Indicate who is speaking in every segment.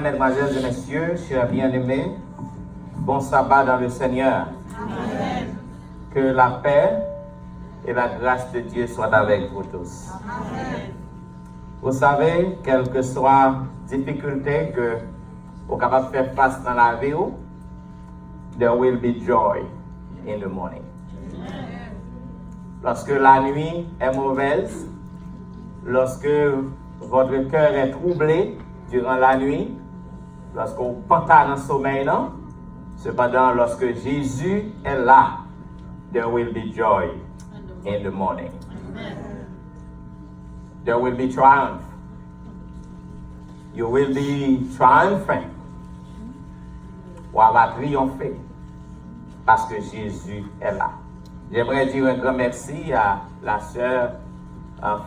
Speaker 1: Mesdames, Mesdemoiselles et Messieurs, chers bien-aimés, bon sabbat dans le Seigneur.
Speaker 2: Amen.
Speaker 1: Que la paix et la grâce de Dieu soient avec vous tous.
Speaker 2: Amen.
Speaker 1: Vous savez, quelles que soient les difficultés que vous êtes capable de faire face dans la vie, there will be joy in the morning.
Speaker 2: Amen.
Speaker 1: Lorsque la nuit est mauvaise, lorsque votre cœur est troublé durant la nuit, lorsque vous pensez dans le sommeil, non? Cependant, lorsque Jésus est là, there will be joy in the morning.
Speaker 2: Amen.
Speaker 1: There will be triumph. You will be triumphant. On va triompher parce que Jésus est là. J'aimerais dire un grand merci à la sœur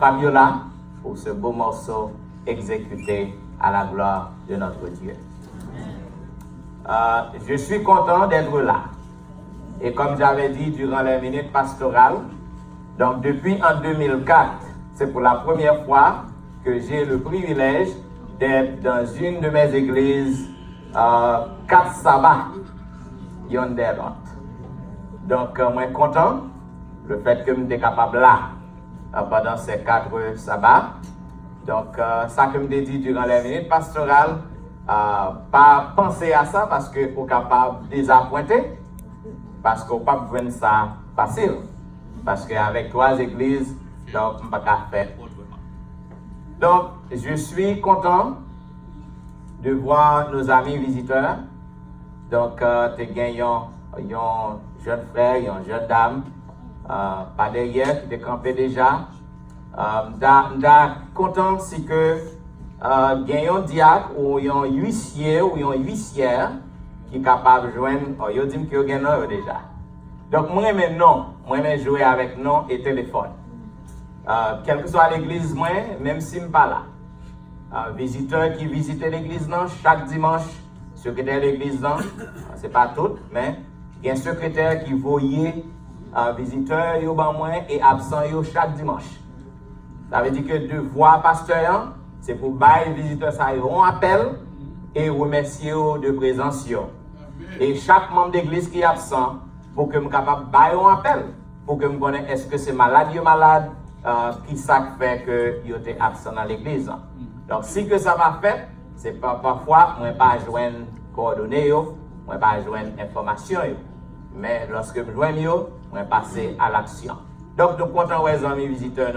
Speaker 1: Fabiola pour ce beau morceau exécuté à la gloire de notre Dieu. Je suis content d'être là. Et comme j'avais dit durant les minutes pastorales, donc depuis en 2004, c'est pour la première fois que j'ai le privilège d'être dans une de mes églises 4 sabbats yonder lot. Donc, moi content le fait que je suis capable là pendant ces 4 sabbats. Donc, ça que je me dit durant les minutes pastorales, pas penser à ça parce que vous êtes capable de désappointer, parce qu'on ne peut pas voir ça facile. Parce qu'avec 3 églises, donc, on ne peut pas faire autrement. Donc, je suis content de voir nos amis visiteurs. Donc, tu gagnant un jeune frère, une jeune dame, pas derrière, qui est campé déjà. Je suis content si que gagnant un diacre ou un huissier ou une huissière qui est capable de joindre, je dis que vous gagnez déjà. Donc, moi, maintenant, moi, je jouer avec nom et téléphone. Quelle que soit l'église, moi, même si je ne suis pas là. Visiteurs qui visitent l'église, chaque dimanche, secrétaire de l'église, ce n'est pas tout, mais il y a un secrétaire qui voyait visiteurs et absents chaque dimanche. Ça veut dire que de voir pasteur, c'est pour bailler les visiteurs, ça un appel et remercier de présence. Et chaque membre d'église qui est absent, pour que je sois capable de bailler un appel, pour que je connaisse est-ce que c'est malade ou malade, qui ça fait que il était absent dans l'église. Donc si que ça va fait, c'est pas parfois moi pas joindre coordonnées, moi pas joindre information, mais lorsque je joins yo, moi passer à l'action. Donc nous comptons les amis visiteurs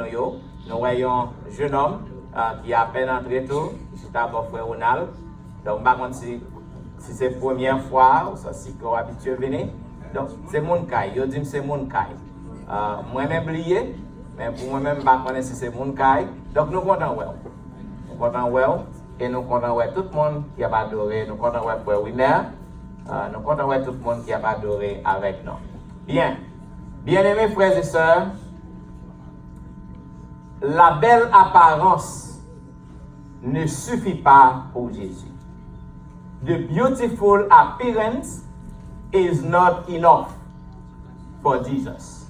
Speaker 1: nous voyons un jeune homme qui a à peine entré tout, c'est d'abord frère Ronald. Donc par contre si c'est la première fois ou si qu'on habitué venir, donc c'est mon cas, yo dit c'est mon cas. Moi-même oublié, mais pour moi-même je ne sais pas si c'est mon cas. Donc nous comptons well. Nous comptons well et nous comptons well tout le monde qui a adoré, nous comptons well frère Winner, nous comptons well tout le monde qui a adoré avec nous. Bien. Bien-aimés frères et sœurs, la belle apparence ne suffit pas pour Jésus. The beautiful appearance is not enough for Jesus.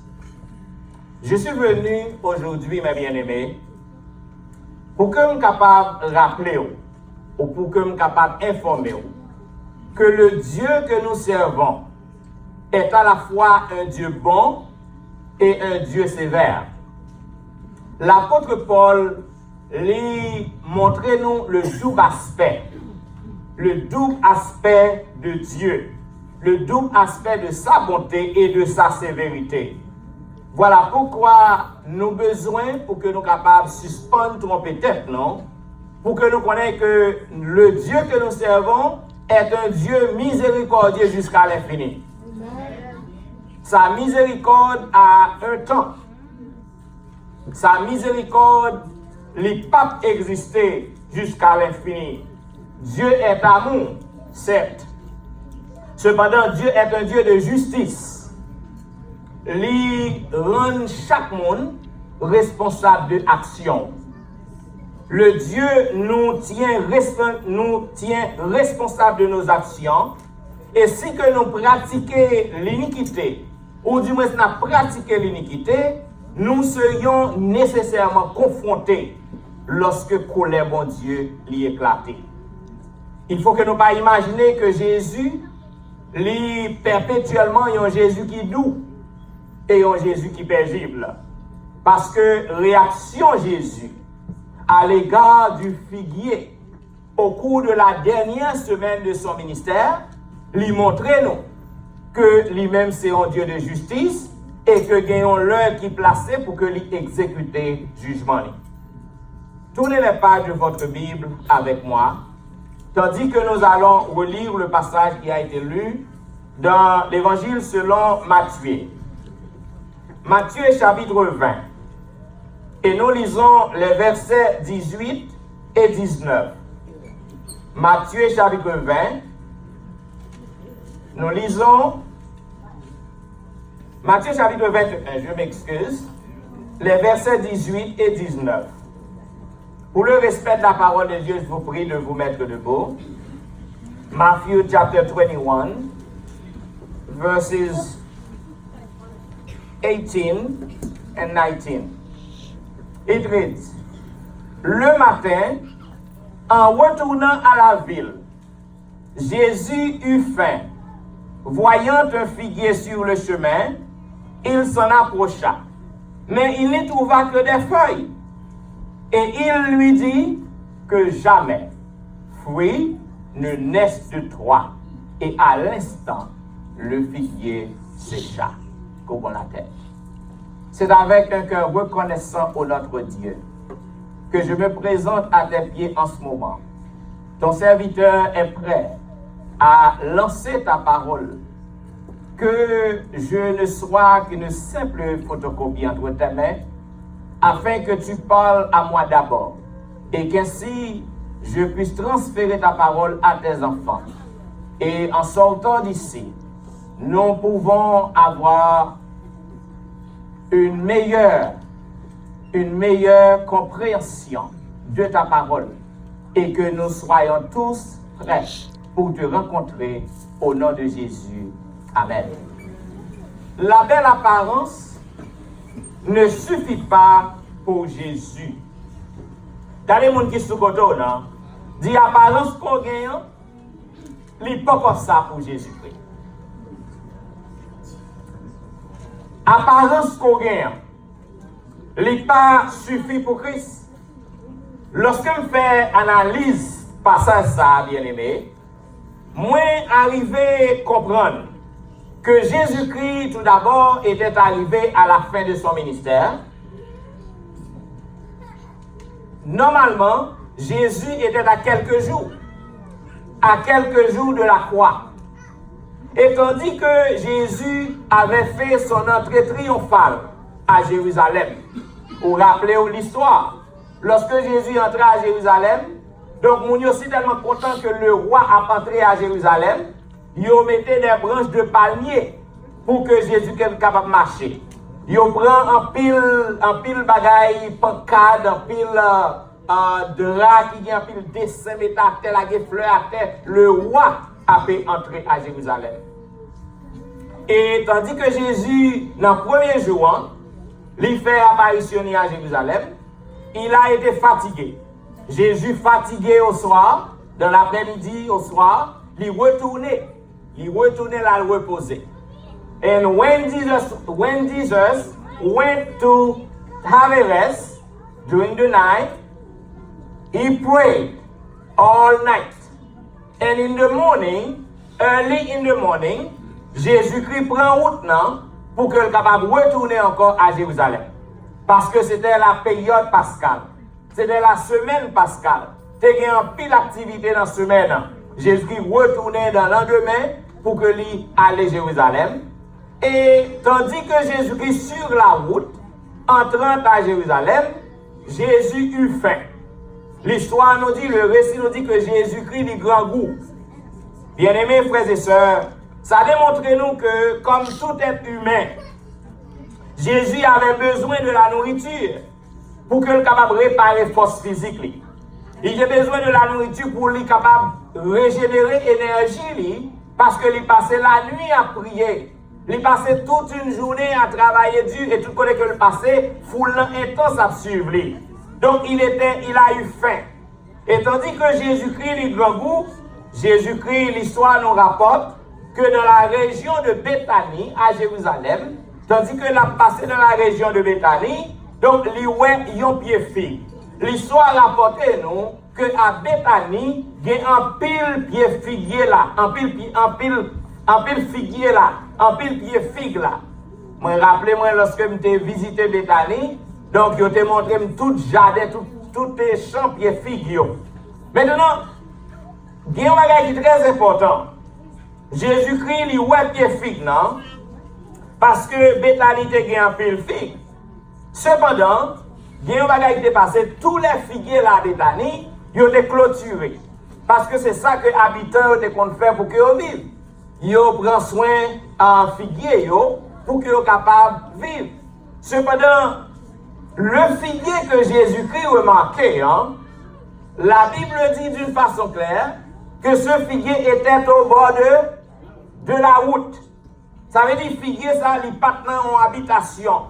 Speaker 1: Je suis venu aujourd'hui, mes bien-aimés, pour que je sois capable de rappeler ou pour que je sois capable d'informer que le Dieu que nous servons est à la fois un Dieu bon et un Dieu sévère. L'apôtre Paul lui montre nous le double aspect de Dieu, le double aspect de sa bonté et de sa sévérité. Voilà pourquoi nous avons besoin pour que nous soyons capables de suspendre tromper tête, non? Pour que nous connaissions que le Dieu que nous servons est un Dieu miséricordieux jusqu'à l'infini. Sa miséricorde a un temps. Sa miséricorde n'est pas existé jusqu'à l'infini. Dieu est amour, certes. Cependant, Dieu est un Dieu de justice. Il rend chaque monde responsable de l'action. Le Dieu nous tient responsables de nos actions. Et si que nous pratiquons l'iniquité, ou du moins nous pratiquons l'iniquité, nous serions nécessairement confrontés lorsque colère bon Dieu l'y éclaté. Il faut que nous pas imaginer que Jésus, lui, perpétuellement, il y a un Jésus qui est doux et un Jésus qui est paisible. Parce que réaction Jésus à l'égard du figuier au cours de la dernière semaine de son ministère, lui montrait nous que lui-même c'est un Dieu de justice et que gagnons l'heure qui est placée pour que lui exécute jugement. Tournez les pages de votre Bible avec moi, tandis que nous allons relire le passage qui a été lu dans l'évangile selon Matthieu. Matthieu chapitre 20. Et nous lisons les versets 18 et 19. Matthieu chapitre 20. Nous lisons Matthieu chapitre 21, je m'excuse, les versets 18 et 19. Pour le respect de la parole de Dieu, je vous prie de vous mettre debout. Matthew chapter 21, verses 18 and 19. It reads, le matin, en retournant à la ville, Jésus eut faim. Voyant un figuier sur le chemin, il s'en approcha. Mais il n'y trouva que des feuilles. Et il lui dit que jamais fruit ne naisse de toi. Et à l'instant, le figuier sécha. Courbons la tête. C'est avec un cœur reconnaissant au notre Dieu que je me présente à tes pieds en ce moment. Ton serviteur est prêt à lancer ta parole, que je ne sois qu'une simple photocopie entre tes mains, afin que tu parles à moi d'abord, et qu'ainsi je puisse transférer ta parole à tes enfants. Et en sortant d'ici, nous pouvons avoir une meilleure compréhension de ta parole, et que nous soyons tous prêts pour te rencontrer au nom de Jésus. Amen. La belle apparence ne suffit pas pour Jésus. Dans les gens qui sont côté, non? Dit apparence qu'on gagne, il n'est pas comme ça pour Jésus-Christ. Apparence qu'on gagne, il n'est pas suffit pour Christ. Lorsque je fais analyse passage ça, bien aimé, moi arrivé à comprendre que Jésus-Christ, tout d'abord, était arrivé à la fin de son ministère. Normalement, Jésus était à quelques jours de la croix. Et tandis que Jésus avait fait son entrée triomphale à Jérusalem, pour rappeler l'histoire, lorsque Jésus entrait à Jérusalem, donc nous sommes aussi tellement contents que le roi a entré à Jérusalem, ils mettaient des branches de palmier pour que Jésus soit capable de marcher. Ils prennent en pile bagaille, pancade, en pile drap, qui en pile dessin, mettent à terre, la fleur à terre. Le roi a pu entrer à Jérusalem. Et tandis que Jésus, dans le premier jour, il fait apparition à Jérusalem, il a été fatigué. Jésus fatigué au soir, dans l'après-midi au soir, il retournait là le reposer. And when Jesus went to have a rest during the night, he prayed all night. And in the morning, early in the morning, Jésus-Christ prend route pour qu'il soit capable de retourner encore à Jérusalem. Parce que c'était la période pascale. C'était la semaine pascale. Il y a une pile d'activité dans la semaine. Jésus-Christ retournait dans le lendemain pour que lui aille à Jérusalem. Et tandis que Jésus-Christ sur la route, entrant à Jérusalem, Jésus eut faim. L'histoire nous dit, le récit nous dit que Jésus-Christ eut grand goût. Bien-aimés frères et sœurs, ça démontre nous que comme tout être humain, Jésus avait besoin de la nourriture pour qu'il soit capable de réparer force physique. Il a besoin de la nourriture pour lui capable de régénérer l'énergie parce qu'il passait la nuit à prier. Il passait toute une journée à travailler dur et tout le que le passé foulant intense à suivre lui. Donc il a eu faim. Et tandis que Jésus-Christ lui grand goût, Jésus-Christ, l'histoire nous rapporte que dans la région de Béthanie, à Jérusalem, tandis que l'a passé dans la région de Béthanie, donc il y a un pied figue. L'histoire rapporte nous que à Béthanie, il y a un pile pied figuier là, un pile figuier là, un pile pied figue là. Moi, rappelez-moi lorsque j'ai visité Béthanie, donc je t'ai montré tout jardin, tout les champs pied figue. Maintenant, il y a un bagage qui est très important. Jésus-Christ, il y a pied figue, non? Parce que Béthanie a un pile figue. Cependant, il y a un bagage qui est passé, tous les figuiers là de Béthanie, ils ont été clôturés. Parce que c'est ça que les habitants ont fait pour qu'ils vivent. Ils prennent soin en figuier pour qu'ils soient capables de vivre. Cependant, le figuier que Jésus-Christ remarquait, la Bible dit d'une façon claire que ce figuier était au bord de la route. Ça veut dire figuier, ça, il pas dans une habitation.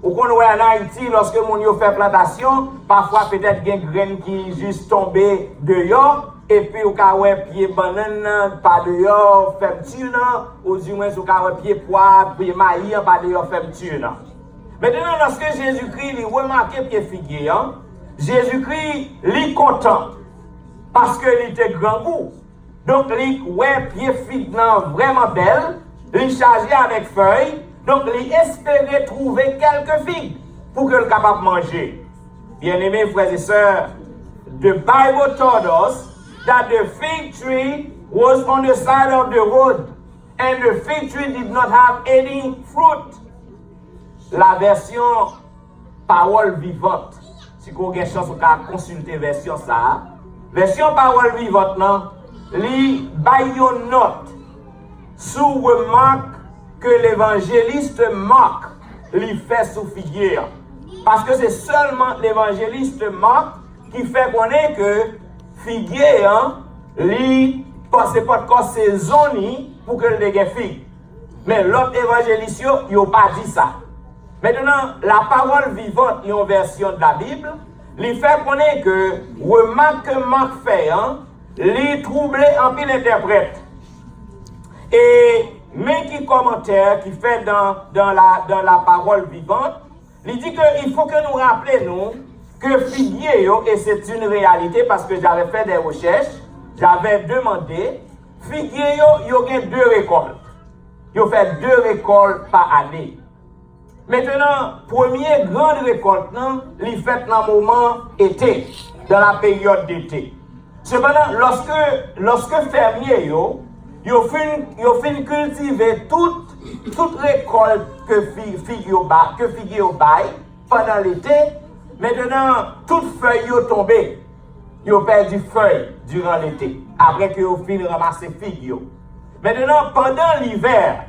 Speaker 1: Ou qu'on voit en Haïti, lorsque mon fait plantation, parfois peut-être il y a une graine qui juste tombée dehors, et puis au cas où pied banane, pas dehors, fermeture, ou du moins au cas où pied poivre, pied maïs, pas dehors, fermeture. Maintenant, lorsque Jésus-Christ il remarque pied figuier, Jésus-Christ il est content, parce qu'il était grand goût. Donc, il ouais pied figue vraiment belle, il chargé avec feuilles. Donc, il espérait trouver quelques figues pour que le capable de manger. Bien-aimés frères et sœurs, the Bible told us that the fig tree was on the side of the road and the fig tree did not have any fruit. La version parole vivante, si vous avez chance de consulter la version ça, version parole vivante, non, li by your note, sous remarque que l'évangéliste Marc lui fait sous figuier. Parce que c'est seulement l'évangéliste Marc qui fait connaître que figuier, lui, c'est pas de saison pour que le dégât figue. Mais l'autre évangéliste, il n'a pas dit ça. Maintenant, la parole vivante, une version de la Bible, lui fait connaître que remarque que Marc fait, lui troublé en pile interprète. Et mais qui commentaire qui fait dans la parole vivante, il dit qu'il faut que nous rappelions que figuier, et c'est une réalité parce que j'avais fait des recherches, j'avais demandé, figuier, il y a 2 récoltes. Il fait 2 récoltes par année. Maintenant, première grande récolte, il fait dans le moment été, dans la période d'été. Cependant, lorsque fermier, ils ont fait cultiver toute récolte que figuier au bail pendant l'été. Maintenant, toutes feuilles ont tombé. Ils ont perdu feuilles durant l'été. Après qu'ils ont fini de ramasser figuier. Maintenant, pendant l'hiver,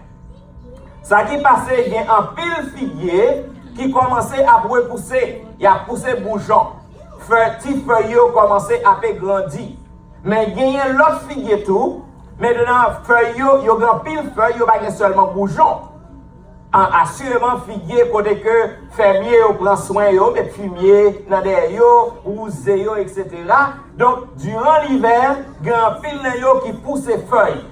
Speaker 1: ça qui passait, il y a un pile figuier qui commençait à repousser. Il a poussé bouchon. Petit feuilles ont commencé à grandir. Mais il y a l'autre figuier tout. Maintenant, feuilles, il y a un pile feuilles, il n'y a pas seulement bouchon. Assurément, figuier, côté que fermier prend soin, met fumier dans des rousse, etc. Donc, durant l'hiver, il y a un pile qui pousse ses feuilles.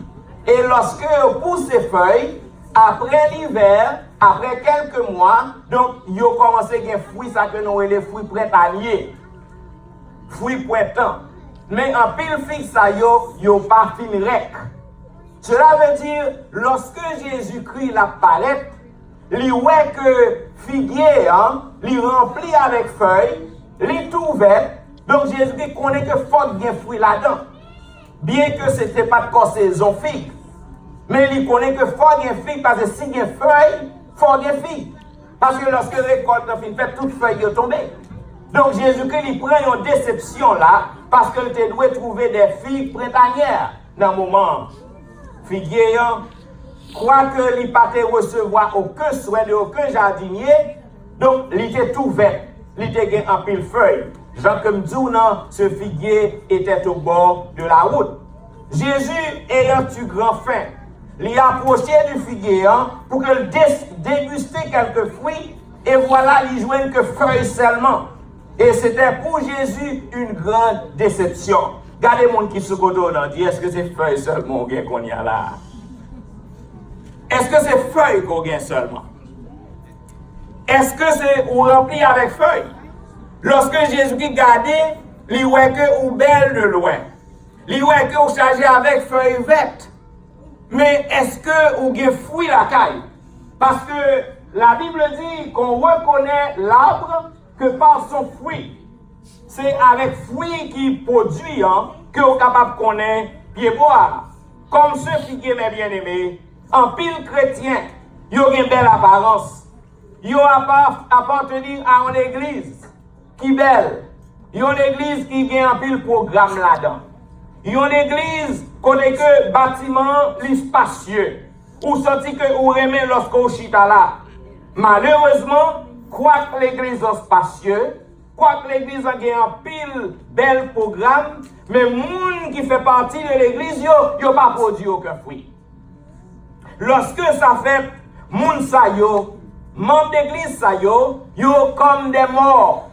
Speaker 1: Et lorsque on pousse ses feuilles, après l'hiver, après quelques mois, donc, il a commencé à avoir des fruits, ça que nous appelons les fruits printaniers. Fruits printemps. Mais en pile fixe, ça yo pas fini rec. Cela veut dire, lorsque Jésus-Christ l'apparaît, il voit que figuier, il rempli avec feuilles, il tout ouvert. Donc Jésus-Christ connaît que faut qu'il y ait fruit là-dedans. Bien que ce n'était pas de saison figue. Mais il connaît que faut qu'il y ait figue parce que si il y a feuille, faut qu'il y ait figue. Parce que lorsque récolte a fini, toutes feuilles sont tombées. Donc Jésus-Christ il prend une déception là parce qu'il doit trouver des figues printanières dans le moment. Figuier, croit qu'il ne pas recevoir aucun soin de aucun jardinier, donc il était tout vert, il était en pile feuille. Jean comme dit, ce figuier était au bord de la route. Jésus ayant eu grand faim, il a approché du figuier pour qu'il déguste quelques fruits et voilà, il jouait que feuilles seulement. Et c'était pour Jésus une grande déception. Regardez mon qui sous côté on dit est-ce que c'est feuille seulement qu'on y a là? Est-ce que c'est feuille qu'on gagne seulement? Est-ce que c'est ou rempli avec feuille? Lorsque Jésus-Christ gardait, il voit que ou belle de loin. Il voit que ou chargé avec feuille verte. Mais est-ce que ou gagne fruit la caille? Parce que la Bible dit qu'on reconnaît l'arbre que par son fruit. C'est avec fruit qui produit que vous êtes capable de connaître pied boire. Comme ceux qui mes bien-aimés, en pile chrétien, ils ont une belle apparence. Ils ont appartenu à une église qui est belle. Ils ont une église qui a un pile programme là-dedans. Ils ont une église côté que bâtiment spacieux. Ou senti que vous aimez lorsque vous chita là. Malheureusement, quoi que l'église est spacieuse, quoi que l'église a un pile bel programme, mais les gens qui fait partie de l'église, ils n'ont pas produit aucun fruit. Lorsque ça fait, moun sa yo, membres d'église sa yo comme des morts.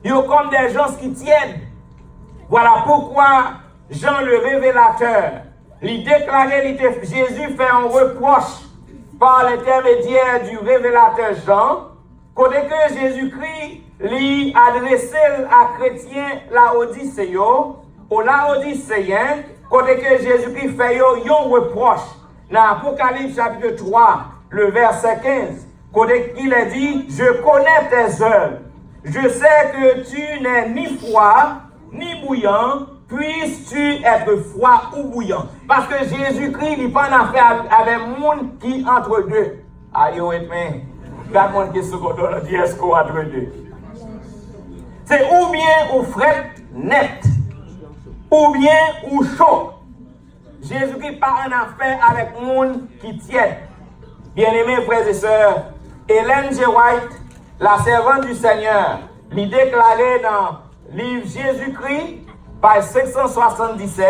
Speaker 1: Yo comme des gens qui tiennent. Voilà pourquoi Jean le révélateur, il déclarait, Jésus fait un reproche par l'intermédiaire du révélateur Jean, côté que Jésus-Christ lui adressait à chrétien Laodicéen, au Laodicéen, côté que Jésus-Christ fait un reproche. Dans Apocalypse chapitre 3, le verset 15, côté qu'il a dit, je connais tes œuvres, je sais que tu n'es ni froid, ni bouillant, puisses-tu être froid ou bouillant. Parce que Jésus-Christ, il pas en affaire avec le monde qui entre deux. Aïe, oui, mais, regarde mon qui se côté, on dit, est-ce qu'on entre deux? C'est ou bien ou fret net, ou bien ou chaud. Jésus-Christ pas en affaire avec le monde qui tient. Bien-aimés frères et sœurs, Ellen G. White, la servante du Seigneur, lui déclarait dans le livre Jésus-Christ, page 577,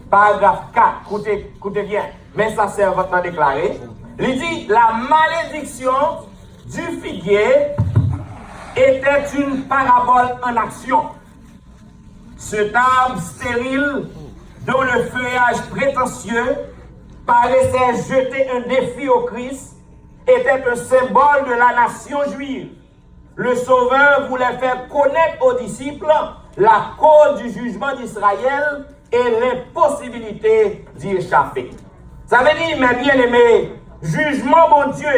Speaker 1: paragraphe 4. Écoutez bien, mais sa servante a déclaré. Il dit, la malédiction du figuier était une parabole en action. Cet arbre stérile, dont le feuillage prétentieux paraissait jeter un défi au Christ, était un symbole de la nation juive. Le Sauveur voulait faire connaître aux disciples la cause du jugement d'Israël et l'impossibilité d'y échapper. Ça veut dire, mes bien-aimés, jugement, mon Dieu,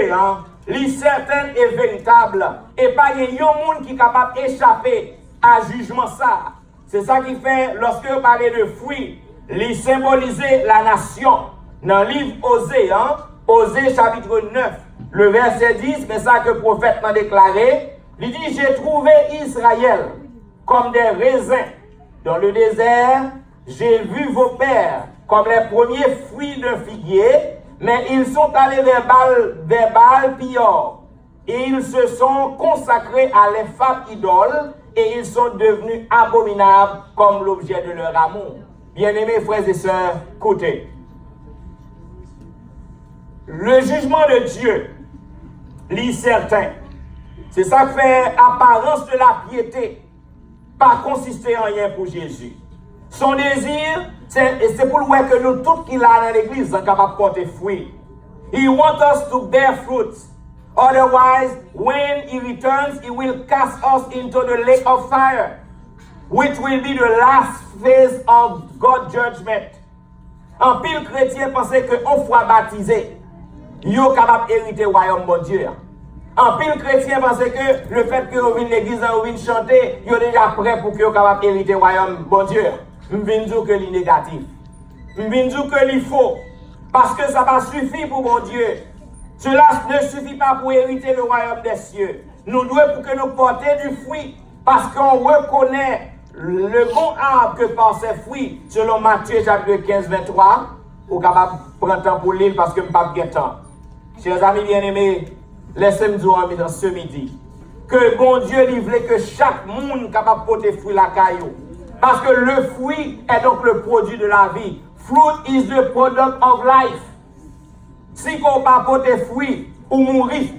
Speaker 1: il est certain et véritable. Et pas il y a un monde qui est capable d'échapper à jugement ça. C'est ça qui fait, lorsque vous parlez de fruits, il symbolisait la nation. Dans le livre Osée, Osée chapitre 9, le verset 10, mais ça que le prophète m'a déclaré, il dit, j'ai trouvé Israël comme des raisins dans le désert, j'ai vu vos pères comme les premiers fruits d'un figuier, mais ils sont allés vers Baal Pior, et ils se sont consacrés à les femmes idoles, et ils sont devenus abominables comme l'objet de leur amour. Bien-aimés frères et sœurs, écoutez. Le jugement de Dieu, lit certain. C'est ça qui fait apparence de la piété, pas consister en rien pour Jésus. Son désir, c'est pour le voir que nous, tout qu'il a dans l'église, sommes capables de porter fruit. He wants us to bear fruits. Otherwise, when he returns, he will cast us into the lake of fire, which will be the last phase of God's judgment. En pile chrétien pensait que on fois baptisé, yo capable hériter royaume bon Dieu. En pile chrétien pensait que le fait que vous venez l'église, vous venez chanter, yo déjà prêt pour que vous capable hériter royaume bon Dieu. M'vin dire que c'est négatif. M'vin dire que c'est faux. Parce que ça va suffire pour mon Dieu. Cela ne suffit pas pour hériter le royaume des cieux. Nous devons pour que nous portions du fruit. Parce qu'on reconnaît le bon arbre que par ses fruits. Selon Matthieu chapitre 15, 23. Ou capable de prendre temps pour l'île parce que je ne pas bien temps. Chers amis bien-aimés, laissez-moi dire dans ce midi que bon Dieu il voulait que chaque monde capable de porter fruit la caillou. Parce que le fruit est donc le produit de la vie. Fruit is the product of life. Si vous ne pas porter fruit, vous mourrez.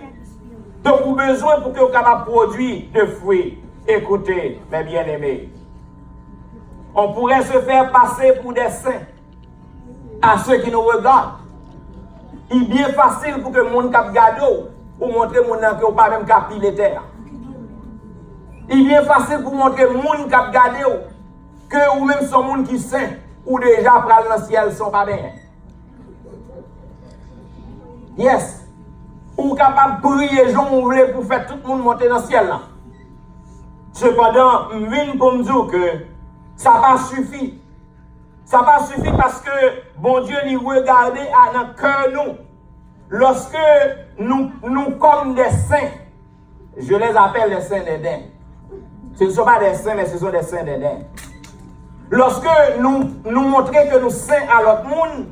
Speaker 1: Donc vous avez besoin pour que vous capable de produire de fruits. Écoutez, mes bien-aimés. On pourrait se faire passer pour des saints à ceux qui nous regardent. Il est bien facile pour que le monde qui regarde pour montrer mon nom que pas même cap les terres. Il est bien facile pour montrer le monde qui regarde que ou même son monde qui saint ou déjà pral dans le ciel sont pas bien. Yes. Ou capable de prier Jean ou voulez pour faire tout le monde monter dans le ciel là. Cependant, je viens pour me dire que ça n'a pas suffi. Ça n'a pas suffi parce que bon Dieu nous regarde à notre cœur nous. Lorsque nous comme des saints, je les appelle les saints d'Éden. Ce ne sont pas des saints, mais ce sont des saints d'Éden. Lorsque nous montrons que nous saints à l'autre monde,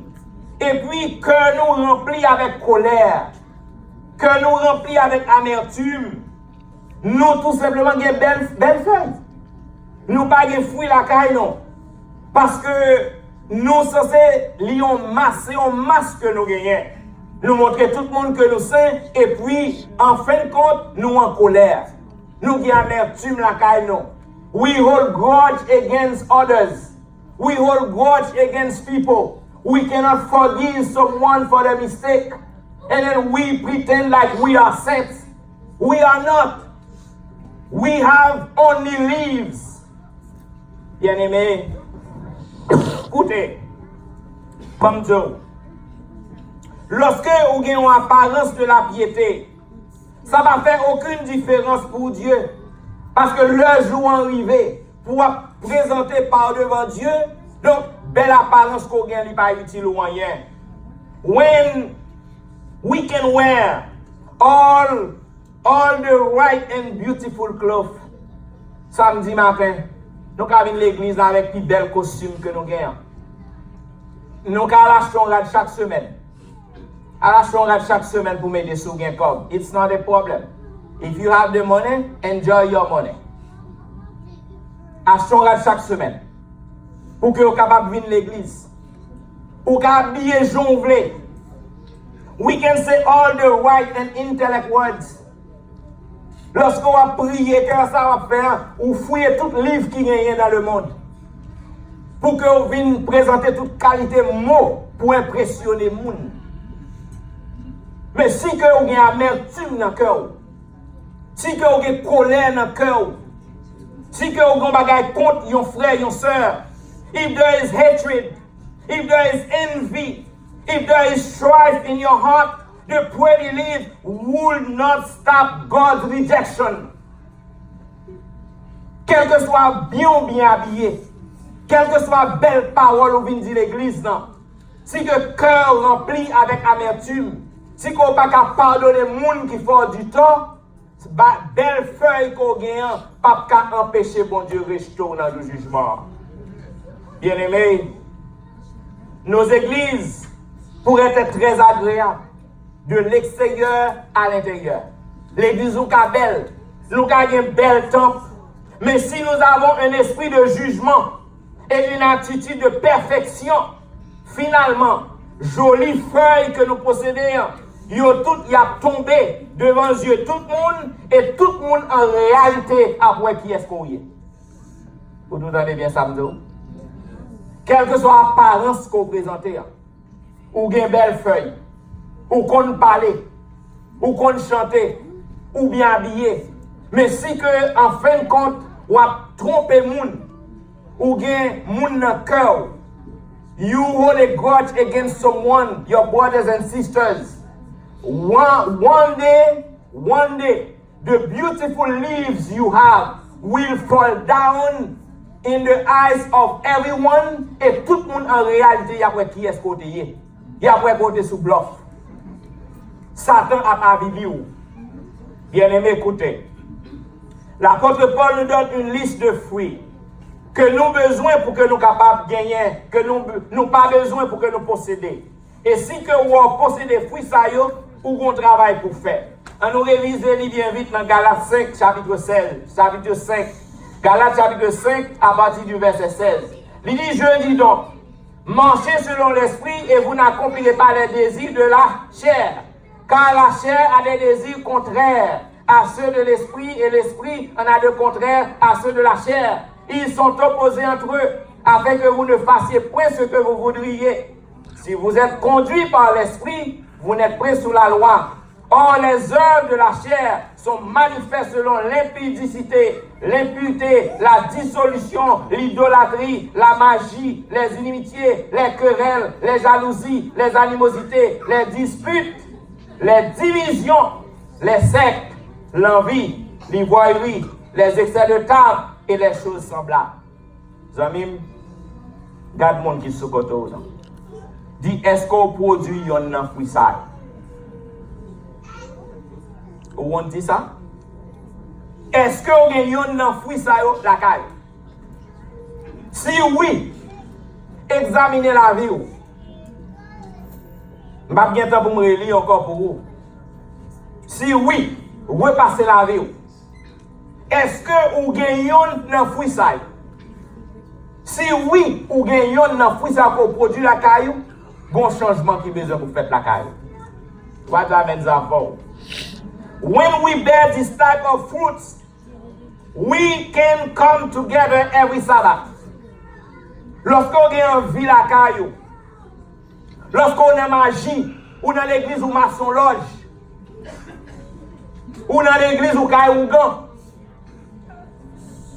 Speaker 1: et puis que nous remplis avec colère, que nous remplis avec amertume, nous tout simplement avons belle feuille. Nous pas de fruits la caille non. Parce que nous sommes censés en masse que nous gagnons. Nous montrer tout le monde que nous sommes et puis en fin de compte nous en colère. Nous avons amertume la caille non. We hold grudge against others. We hold grudge against people. We cannot forgive someone for their mistake. And then we pretend like we are saints. We are not. We have only leaves. Bien-aimés, écoutez, comme Dieu, lorsque vous avez une apparence de la piété, ça ne va faire aucune différence pour Dieu. Parce que le jour arrivé pour présenter par devant Dieu, donc, belle apparence qu'on gagne n'est pas utile ou rien. When we can wear all the right and beautiful clothes, samedi matin, nous avons l'église avec plus bel costume que nous gagnons. Nous achetons chaque semaine. Achetons chaque semaine pour mettre des sous gain comme. It's not a problem. If you have the money, enjoy your money. Achetons chaque semaine. Pour que vous soyez capable de venir à l'église. Pour que vous habillez jonglé. We can say all the right and intellect words. Lorsqu'on va prier, que ça va faire, ou fouiller tout livre qui est dans le monde. Pour que vous veniez présenter toute qualité de mots pour impressionner les gens. Mais si que vous avez amertume dans le cœur, si que vous avez colère dans le cœur, si que vous avez bagay contre yon frère, yon sœur, if there is hatred, if there is envy, if there is strife in your heart, the pretty leaf will not stop God's rejection. Quel que soit bien ou bien habillé, quelle que soit belle parole ou vient dire l'église, non. Si que cœur rempli avec amertume, si qu'on pas qu'à pardonner les gens qui font du temps, belle feuille qu'on gagne, pas qu'à empêcher bon Dieu retourner dans le jugement. Bien-aimés, nos églises pourraient être très agréables de l'extérieur à l'intérieur. L'église nous a belle, nous avons un bel temple, mais si nous avons un esprit de jugement et une attitude de perfection, finalement, jolie feuille que nous possédons, tout y a tombé devant Dieu tout le monde et tout le monde en réalité après qui est-ce qu'on y est. Vous nous donnez bien ça, m'dou? Quelle que soit l'apparence qu'on présente, ou bien belle feuille, ou qu'on parle, ou qu'on chante, ou bien habillé. Mais si que en fin de compte, ou a trompé moun, ou bien moun dans le cœur, you hold a grudge against someone, your brothers and sisters. One day, the beautiful leaves you have will fall down in the eyes of everyone, et tout le monde en réalité, il y a quoi qui est côté, il y a quoi côté sous bluff. Satan a pas vécu. Bien aimé, écoutez. L'apôtre Paul nous donne une liste de fruits que nous avons besoin pour que nous soyons capables de gagner, que nous n'avons pas besoin pour que nous possédions. Et si que vous possédez des fruits, ça y est, ou qu'on travaille pour faire. On nous révise bien vite dans Galates 5, chapitre 16, chapitre 5. Galates chapitre 5, à partir du verset 16. Il dit, je dis donc, marchez selon l'esprit et vous n'accomplirez pas les désirs de la chair. Car la chair a des désirs contraires à ceux de l'esprit et l'esprit en a de contraires à ceux de la chair. Ils sont opposés entre eux afin que vous ne fassiez point ce que vous voudriez. Si vous êtes conduits par l'Esprit, vous n'êtes pris sous la loi. Or, les œuvres de la chair sont manifestes selon l'impudicité, l'impureté, la dissolution, l'idolâtrie, la magie, les inimitiés, les querelles, les jalousies, les animosités, les disputes, les divisions, les sectes, l'envie, l'ivoirie, les excès de table et les choses semblables. Zamim, garde mon qui sous côté. Dis, est-ce qu'on produit un fruit ça? Ou on dit ça? Est-ce qu'on gagne un fruit ça la caille? Si oui, examinez la vie. Je ne vais pas bien temps pour me relire encore pour vous. Si oui, repassez la vie. Est-ce que vous gagnez un fruit ça? Si oui, vous gagnez un fruit ça pour produire la caille, bon changement qui besoin pour faire la caille. What amène ça for? When we bear this type of fruits, we can come together every Sabbath. Lorsqu'on a envie la caille, lorsqu'on a magie, ou dans l'église ou maçon loge, ou dans l'église ou caille ou gant,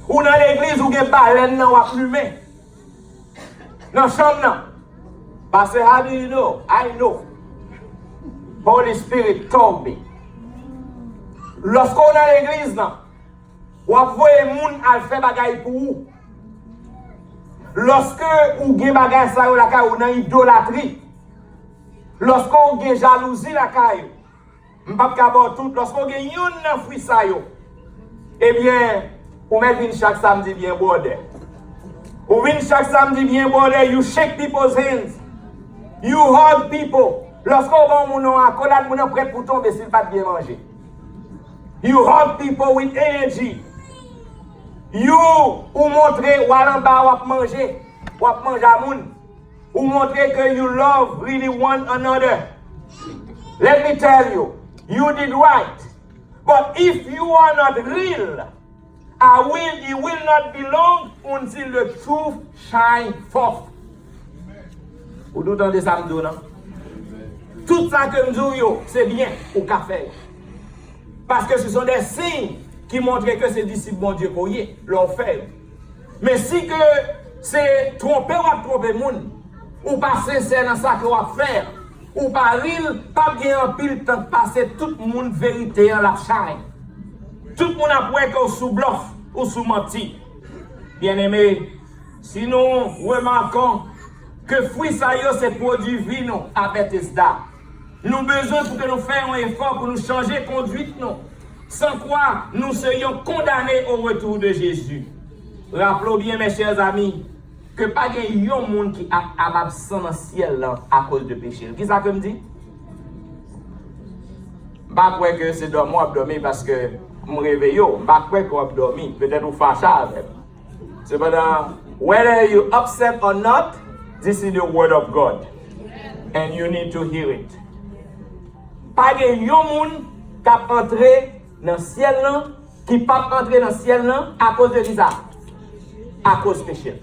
Speaker 1: ou dans l'église ou gen baleine nan ou plumé, dans chambre nan. Parce que how do you know? I know. Holy Spirit told me. Lorsqu'on a l'église nan, ou voye moun al fait bagay pour vous. Lorsque ou gen bagay sa yo la kay ou nan idolâtrie. Lorsqu'on gen jalousie la kay, m'pap kabot tout, lorsqu'on gen yon nan fruit sa yo, eh bien, ou met vin chaque samedi bien bordé. Ou vin chaque samedi bien bordé, you shake people's hands. You hug people. Lorsqu'on va moun en accolade, moun en prêt pour tomber s'il pas bien manger. You hug people with energy. You ou montrer ou en bas ou manger à moun. Ou montrer que you love really one another. Let me tell you, you did right. But if you are not real, it will not be long until the truth shine forth. Vous entendez ça me non? Tout ça que nous disons, c'est bien au café. Parce que ce sont des signes qui montrent que c'est disciples bon Dieu qu'on y l'ont fait. Mais si que c'est tromper ou tromper moun, ou pas sincère dans ça que vous faire, ou pas real, pas bien en pile temps de passer tout le monde vérité en la chaîne. Tout le monde a pris qu'on sous bluff ou sous menti. Bien aimé, si nous remarquons que fruit ça yo c'est produit vino à Bethesda. Nous besoin pour que nous fassions un effort pour nous changer conduite non. Sans quoi nous serions condamnés au retour de Jésus. Rappelons bien mes chers amis que pas de monde qui a absent dans le ciel là, à cause de péché. Qui ça que me dit? Pas croire que c'est de moi dormir parce que me réveille, pas croire qu'on dormir, peut-être ou fâché avec. Cependant, whether you upset or not, this is the word of God. And you need to hear it. Pas de monde qui a entré dans le ciel là, qui pas entrer dans le ciel là à cause de ça. À cause du péché.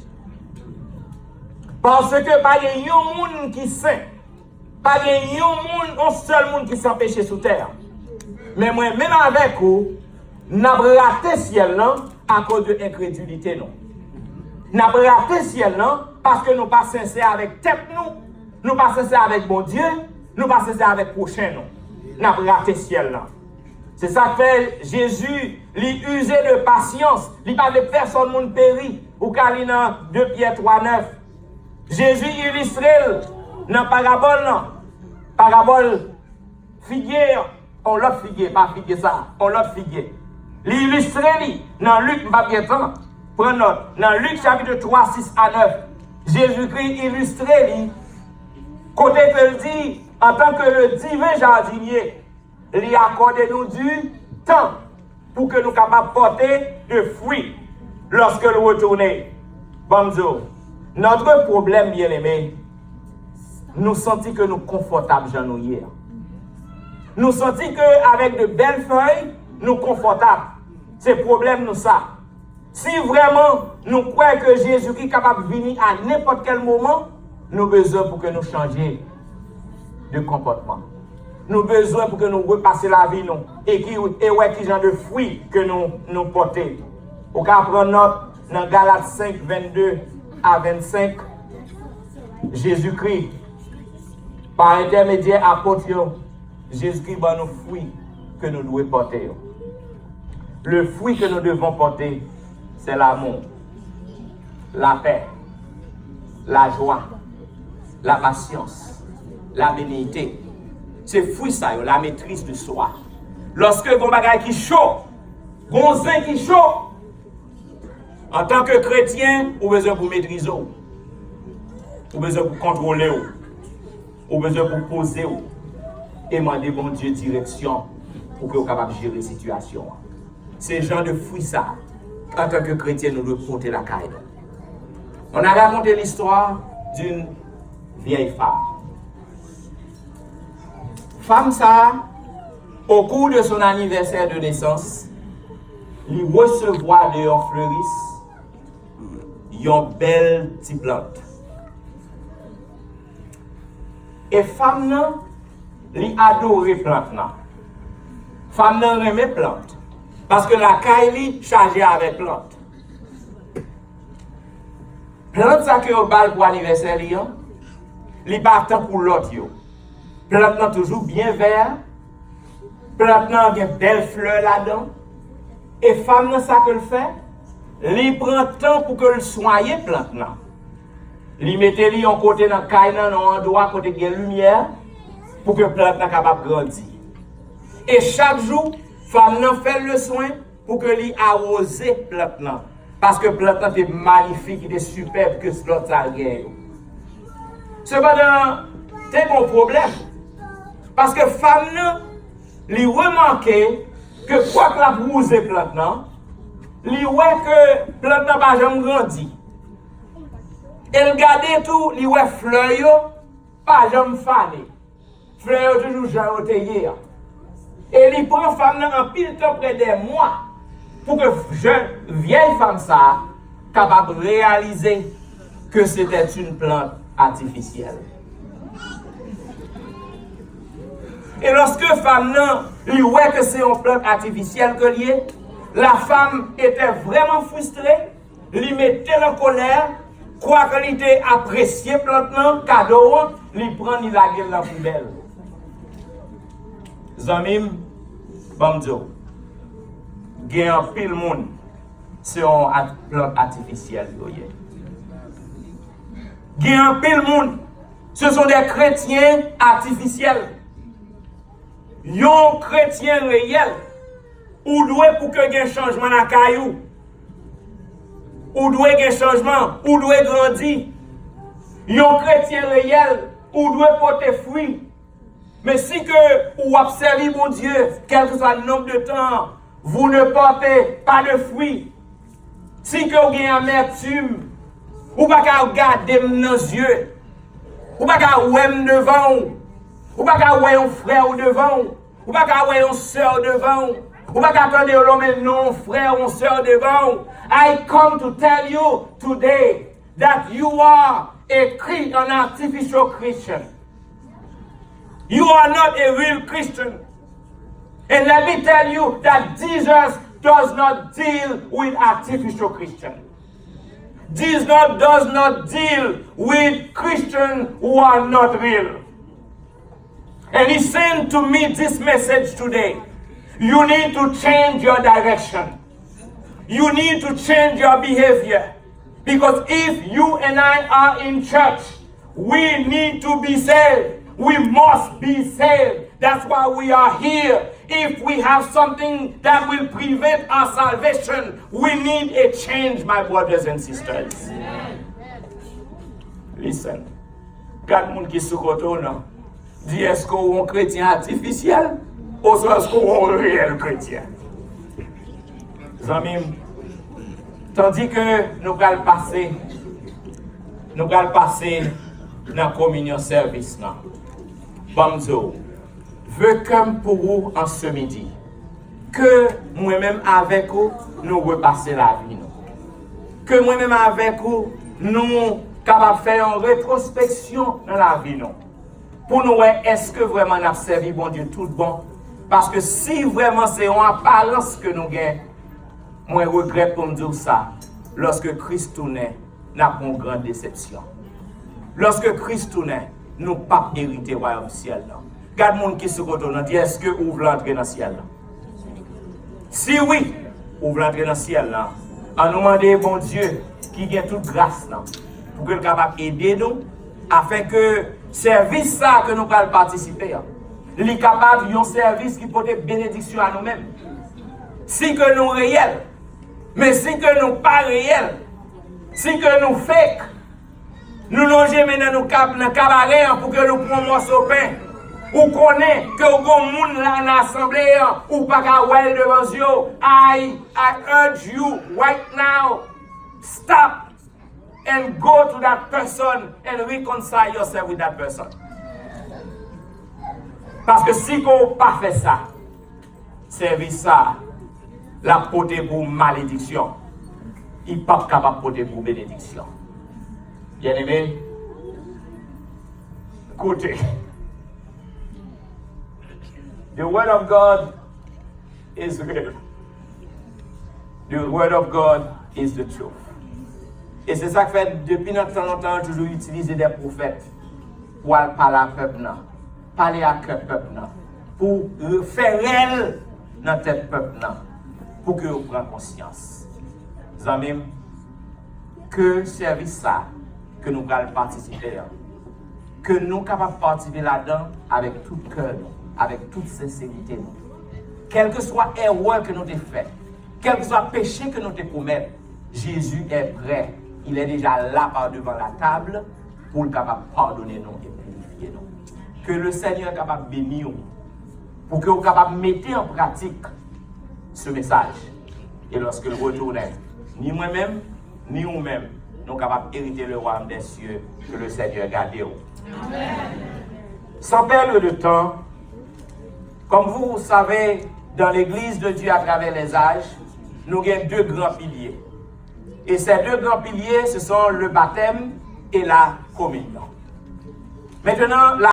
Speaker 1: Parce que pas de monde qui saint. Pas de monde, un seul monde qui sans péché sous terre. Mais moi même avec vous, n'a raté ciel là à cause de incrédulité non. N'a raté ciel là parce que nous pas sincères avec tête nous pas sincères avec bon Dieu, nous pas sincères avec prochain non. N'a raté ciel là. C'est ça que fait Jésus, il usé de patience, il pas de personne monde péri. Ou Kalina 2 Pierre 3:9. Jésus illustré dans parabole non. Parabole figuier, on l'autre figuier, pas figuier ça, on l'autre figuier. L'illustré dans Luc pas bien temps. Prends note. Dans Luc chapitre 3 6 à 9. Jésus-Christ illustré côté que dit en tant que le divin jardinier, il accorde nous du temps pour que nous capables de porter de fruits lorsque nous retournons. Bonjour. Notre problème, bien aimé, nous sentons que nous sommes confortables, j'en nous hier. Nous sentons qu'avec de belles feuilles, nous sommes confortables. C'est le problème, nous ça. Si vraiment nous croyons que Jésus-Christ est capable de venir à n'importe quel moment, nous avons besoin pour que nous changions de comportement. Nous avons besoin pour que nous repassions la vie, nous. Et qui genre de fruits que nous portons. Au cas prendre note, dans Galates 5, 22 à 25, Jésus-Christ, par intermédiaire apôtre, Jésus-Christ va nous fruits que nous devons porter. Le fruit que nous devons porter, c'est l'amour, la paix, la joie, la patience, la bénignité. C'est fruit ça, la maîtrise de soi. Lorsque vous avez qui chaud, gonzin qui chaud, en tant que chrétien, vous avez besoin pour maîtriser, vous avez besoin pour contrôler, vous avez besoin pour poser, et demander bon Dieu direction pour que vous soyez capable de gérer la situation. C'est le genre de fruit ça. En tant que chrétien, nous devons porter la caille. On a raconté l'histoire d'une vieille femme. Femme ça, au cours de son anniversaire de naissance, il recevoir de yon fleuris, yon belle petite plante. Et femme nan, li adore plante nan. Femme nan reme plante. Parce que la caille li chargée avec plante. Plante ça que yon bal pour anniversaire li partant pour l'autre yo. Plante nan toujours bien vert. Plante nan gen belle fleur là-dedans. Et femme nan ça que le fait, li prend temps pour que le soigner plante nan. Li mette li en côté dans caille nan en endroit côté gen lumière pour que plante nan capable grandir. Et chaque jour, femme nan fait le soin pour que li arrose plante nan. Parce que plante nan est magnifique, il est superbe que ce l'autre a gagné. Cependant, c'est un problème. Parce que femme nan, li remarque que quoi que la brousse plante nan, li ouais que plante nan pas jamais grandi. Elle regarde tout, li ouais fleur yo pas jamais fané. Fleur yo toujours jamais oteyé. Et li prend femme nan en pile temps près des mois pour que vieille femme ça capable de réaliser que c'était une plante artificielle. Et lorsque femme nan lui voit que c'est une plante artificielle que lié, la femme était vraiment frustrée, lui mettait en colère, quoi qu'elle était appréciée plante nan, cadeau, lui prend ni la gueule dans la poubelle. Zamim, bamjo, gen un pile monde, c'est une plante artificielle. Gen un pile monde, ce sont des chrétiens artificiels. Yon chrétien réel, ou doit pour que un changement dans caillou, ou doit un changement, ou doit grandir. Yon chrétien réel, ou doit porter fruit. Mais si que ou observez mon Dieu, quel que soit le nombre de temps, vous ne portez pas de fruits. Si que vous avez amertume, ou pas qu'à regarder dans les yeux, ou pas qu'à ouer devant, ou pas qu'à ouer un frère devant, ou pas qu'à ouer une soeur devant, ou pas qu'à attendre l'homme non frère ou soeur devant. I come to tell you today that you are an artificial Christian. You are not a real Christian. And let me tell you that Jesus does not deal with artificial Christians. Jesus does not deal with Christians who are not real. And he sent to me this message today. You need to change your direction. You need to change your behavior. Because if you and I are in church, we need to be saved. We must be saved. That's why we are here. If we have something that will prevent our salvation, we need a change, my brothers and sisters. Amen. Listen. Quatre moun qui sou koto nan, dit est-ce qu'on est un chrétien artificiel ou est-ce qu'on est un réel chrétien? Zamim, tandis que nous allons passer dans la communion service nan. Bamzo, veux comme pour vous en ce midi, que moi-même avec vous, nous repasser la vie. que moi-même avec vous, nous capables de faire une rétrospection dans la vie. Non? Pour nous, est-ce que vraiment on a servi bon Dieu tout bon? Parce que si vraiment c'est en apparence que nous gagnons, moi je regrette pour me dire ça. Lorsque Christ tournait, nous avons une grande déception. Lorsque Christ tournait, nous n'avons pas hérité le royaume ciel. Regarde le monde qui se retourne, dit est-ce que vous voulez entrer dans le ciel? Si oui, vous voulez entrer dans le ciel. On nous demande, bon Dieu, qui a toute grâce, pour qu'il soit capable d'aider nous, afin que service ça que nous allons participer, il est capable d'un service qui porte bénédiction à nous-mêmes. Si que nous réels, mais si que nous pas réels, si que nous fake, nous longeons maintenant nous dans le cabaret pour que nous prenions un morceau de pain. Ou connaît que au grand monde là dans l'assemblée ou pas qu'à well devant vous. I urge you right now, stop and go to that person and reconcile yourself with that person. Parce que si vous n'avez pas fait ça, service ça, la porter pour malédiction, il n'est pas capable de porter pour bénédiction. Bien aimé, écoutez. The word of God is real. The word of God is the truth. Et c'est ça que fait depuis notre temps, toujours utiliser des prophètes pour parler à peuple, parler à peuple, pour faire réel dans tête peuple, pour que vous preniez conscience. Amis, que service ça que nous allons participer, que nous sommes capables de participer là-dedans avec tout cœur, avec toute sincérité. Quelle que soit l'erreur que nous avons fait, quel que soit le péché que nous avons commis, Jésus est prêt. Il est déjà là par devant la table pour le capable de pardonner nous et purifier nous. Que le Seigneur est capable de bénir nous, pour que vous soyez capable de mettre en pratique ce message. Et lorsque le retourne, ni moi-même, ni vous-même, nous sommes capables d'hériter le royaume des cieux que le Seigneur garde. Amen. Sans perdre de temps, comme vous savez, dans l'église de Dieu à travers les âges, nous avons deux grands piliers. Et ces deux grands piliers, ce sont le baptême et la communion. Maintenant,